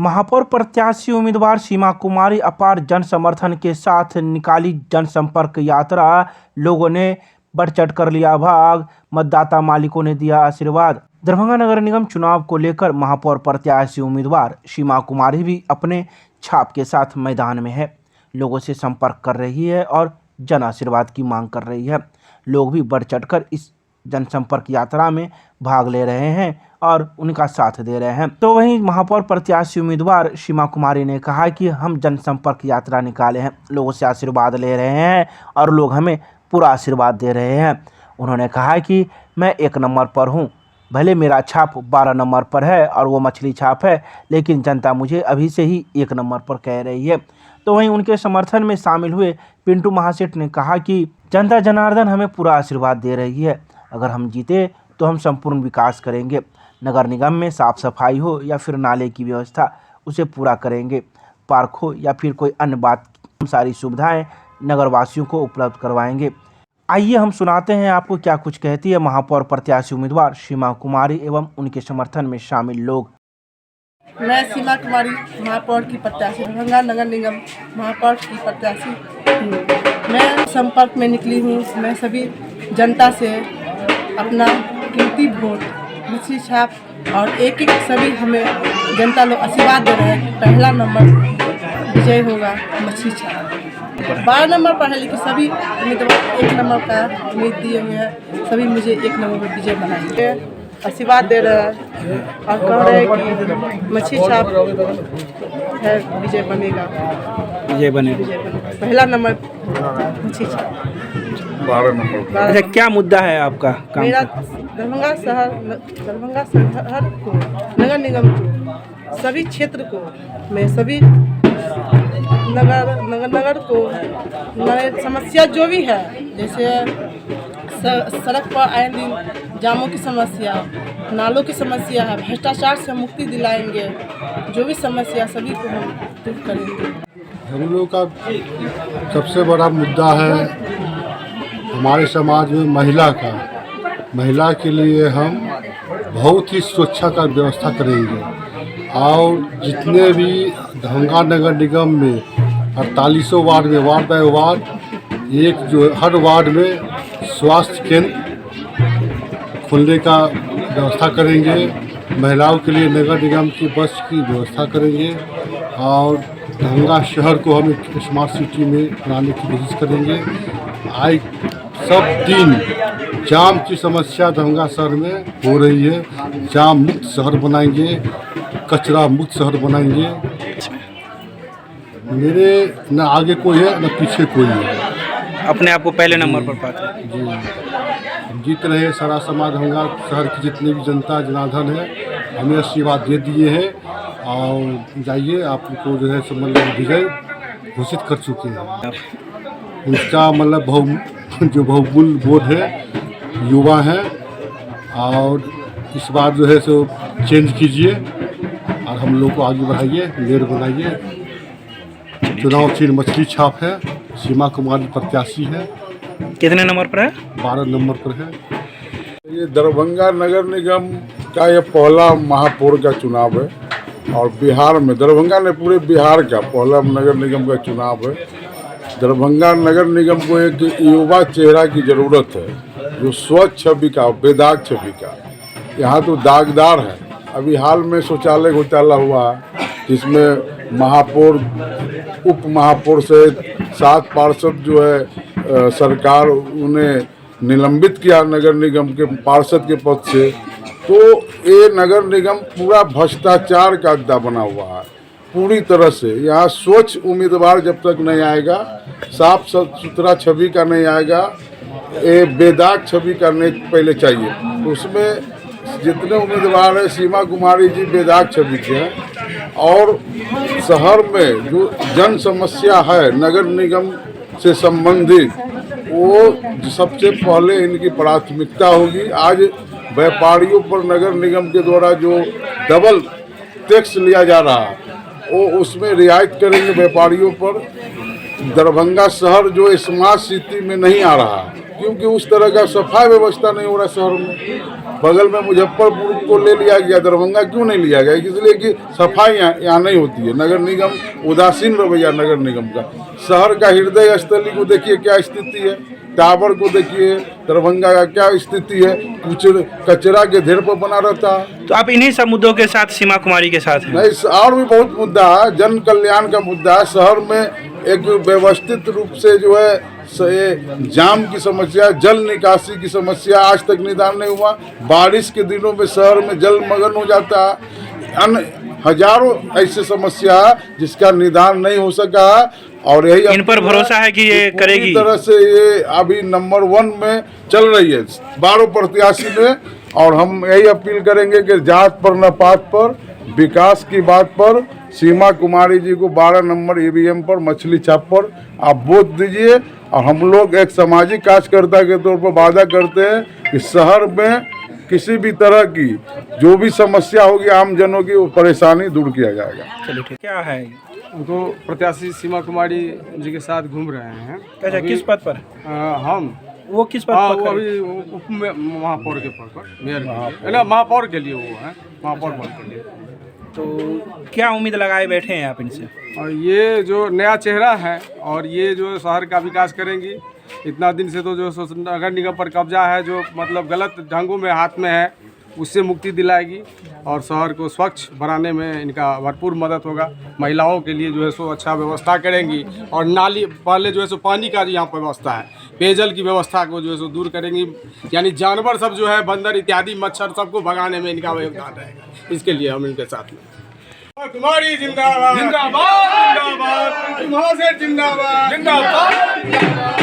महापौर प्रत्याशी उम्मीदवार सीमा कुमारी अपार जन समर्थन के साथ निकाली जनसंपर्क यात्रा। लोगों ने बढ़ चढ़ कर लिया भाग, मतदाता मालिकों ने दिया आशीर्वाद। दरभंगा नगर निगम चुनाव को लेकर महापौर प्रत्याशी उम्मीदवार सीमा कुमारी भी अपने छाप के साथ मैदान में है। लोगों से संपर्क कर रही है और जन आशीर्वाद की मांग कर रही है। लोग भी बढ़ चढ़कर इस जनसंपर्क यात्रा में भाग ले रहे हैं और उनका साथ दे रहे हैं। तो वहीं महापौर प्रत्याशी उम्मीदवार सीमा कुमारी ने कहा कि हम जनसंपर्क यात्रा निकाले हैं, लोगों से आशीर्वाद ले रहे हैं और लोग हमें पूरा आशीर्वाद दे रहे हैं। उन्होंने कहा कि मैं 1 नंबर पर हूं, भले मेरा छाप 12 नंबर पर है और वो मछली छाप है, लेकिन जनता मुझे अभी से ही 1 नंबर पर कह रही है। तो वहीं उनके समर्थन में शामिल हुए पिंटू महासेठ ने कहा कि जनता जनार्दन हमें पूरा आशीर्वाद दे रही है। अगर हम जीते तो हम संपूर्ण विकास करेंगे। नगर निगम में साफ सफाई हो या फिर नाले की व्यवस्था, उसे पूरा करेंगे। पार्क हो या फिर कोई अन्य बात, सारी सुविधाएं नगरवासियों को उपलब्ध करवाएंगे। आइए हम सुनाते हैं आपको क्या कुछ कहती है महापौर प्रत्याशी उम्मीदवार सीमा कुमारी एवं उनके समर्थन में शामिल लोग। मैं सीमा कुमारी महापौर की प्रत्याशी, दरभंगा नगर निगम महापौर की प्रत्याशी हूँ। मैं संपर्क में निकली हूँ। मैं सभी जनता से अपना कीमती वोट, मछली छाप और एक सभी हमें जनता लोग आशीर्वाद दे रहे हैं कि पहला नंबर विजय होगा मछली छाप। 12 नंबर पर है, लेकिन सभी उम्मीदवार 1 नंबर का उम्मीद दिए हुए हैं। सभी मुझे 1 नंबर पर विजय बनाएंगे, आशीर्वाद दे रहे हैं और कह रहे हैं कि मछली छाप है, विजय बनेगा, पहला नंबर मछली छाप। 12 नंबर। अच्छा, क्या मुद्दा है आपका? मेरा दरभंगा शहर को, नगर निगम को, सभी क्षेत्र को, मैं सभी नगर को समस्या जो भी है, जैसे सड़क पर आए दिन जामों की समस्या, नालों की समस्या है, भ्रष्टाचार से मुक्ति दिलाएंगे। जो भी समस्या सभी को हम दूर करेंगे। हम लोग का सबसे बड़ा मुद्दा है हमारे समाज में महिला के लिए हम बहुत ही सुरक्षा का व्यवस्था करेंगे और जितने भी दरभंगा नगर निगम में 48 वार्ड में वार्ड बाय वार्ड एक जो हर वार्ड में स्वास्थ्य केंद्र खोलने का व्यवस्था करेंगे। महिलाओं के लिए नगर निगम की बस की व्यवस्था करेंगे और दरभंगा शहर को हम एक स्मार्ट सिटी में बनाने की कोशिश करेंगे। आज सब दिन जाम की समस्या दरभंगा शहर में हो रही है। जाम मुक्त शहर बनाएंगे, कचरा मुक्त शहर बनाएंगे। मेरे न आगे कोई है न पीछे कोई है। अपने आप को पहले नंबर पर पाते हैं। जी, जीत रहे सारा समाज दरभंगा शहर की जितनी भी जनता जनार्दन है हमें आशीर्वाद दे दिए हैं और जाइए आपको जो है मतलब विजय घोषित कर चुके हैं। उसका मतलब जो बहुमूल्य वोट है, युवा हैं और इस बार जो है सो चेंज कीजिए और हम लोग को आगे बढ़ाइए, लेर बनाइए। चुनाव चिन्ह मछली छाप है, सीमा कुमारी प्रत्याशी है। कितने नंबर पर है? 12 नंबर पर है। ये दरभंगा नगर निगम का ये पहला महापौर का चुनाव है और बिहार में दरभंगा ने पूरे बिहार का पहला नगर निगम का चुनाव है। दरभंगा नगर निगम को एक युवा चेहरा की ज़रूरत है जो स्वच्छ छवि का, बेदाग छवि का। यहाँ तो दागदार है। अभी हाल में शौचालय घोटाला हुआ जिसमें महापौर, उप महापौर से 7 पार्षद जो है सरकार उन्हें निलंबित किया नगर निगम के पार्षद के पद से। तो ये नगर निगम पूरा भ्रष्टाचार का अड्डा बना हुआ है पूरी तरह से। यहाँ स्वच्छ उम्मीदवार जब तक नहीं आएगा, साफ सुथरा छवि का नहीं आएगा, ये बेदाग छवि का नहीं पहले चाहिए। तो उसमें जितने उम्मीदवार हैं सीमा कुमारी जी बेदाग छवि के हैं और शहर में जो जन समस्या है नगर निगम से संबंधित वो सबसे पहले इनकी प्राथमिकता होगी। आज व्यापारियों पर नगर निगम के द्वारा जो डबल टैक्स लिया जा रहा है वो उसमें रियायत करेंगे व्यापारियों पर। दरभंगा शहर जो स्मार्ट सिटी में नहीं आ रहा है क्योंकि उस तरह का सफाई व्यवस्था नहीं हो रहा शहर में। बगल में मुजफ्फरपुर को ले लिया गया, दरभंगा क्यों नहीं लिया गया? इसलिए कि सफाई यहाँ नहीं होती है। नगर निगम उदासीन रवैया नगर निगम का। शहर का हृदय स्थली को देखिए क्या स्थिति है, टावर को देखिए, दरभंगा का क्या स्थिति है, कुछ कचरा के ढेर पर बना रहता है। तो आप इन्हीं सब मुद्दों के साथ सीमा कुमारी के साथ हैं? नहीं, और भी बहुत मुद्दा है, जन कल्याण का मुद्दा है। शहर में एक व्यवस्थित रूप से जो है ये जाम की समस्या, जल निकासी की समस्या आज तक निदान नहीं हुआ। बारिश के दिनों में शहर में जलमग्न हो जाता है। अन्य हजारों ऐसी समस्या जिसका निदान नहीं हो सका, और यही इन पर भरोसा है कि ये करेगी। पूरी तरह से ये अभी नंबर 1 में चल रही है 12 प्रत्याशी में। और हम यही अपील करेंगे कि जात पर न पात पर, विकास की बात पर सीमा कुमारी जी को 12 नंबर ईवीएम पर, मछली छाप पर आप वोट दीजिए। और हम लोग एक सामाजिक कार्यकर्ता के तौर पर वादा करते हैं कि शहर में किसी भी तरह की जो भी समस्या होगी आम जनों की, वो परेशानी दूर किया जाएगा। चलिए ठीक। क्या है? उनको प्रत्याशी सीमा कुमारी जी के साथ घूम रहे हैं। अच्छा, किस पद पर? हम वो किस पद हाँ, पर? वो अभी उप महापौर के पद पर, मेयर के लिए, महापौर के लिए वो है, महापौर पद के लिए। तो क्या उम्मीद लगाए बैठे हैं आप इनसे? और ये जो नया चेहरा है और ये जो शहर का विकास करेंगी। इतना दिन से तो जो नगर निगम पर कब्जा है, जो मतलब गलत ढंगों में हाथ में है, उससे मुक्ति दिलाएगी और शहर को स्वच्छ बनाने में इनका भरपूर मदद होगा। महिलाओं के लिए जो है सो अच्छा व्यवस्था करेंगी और नाली पहले जो है सो पानी का यहाँ पर व्यवस्था है, पेयजल की व्यवस्था को जो है सो दूर करेंगी। यानी जानवर सब जो है, बंदर इत्यादि मच्छर सबको भगाने में इनका योगदान रहेगा। इसके लिए हम इनके साथ में। कुमारी जिंदाबाद जिंदाबाद जिंदाबाद, जिंदाबाद जिंदाबाद।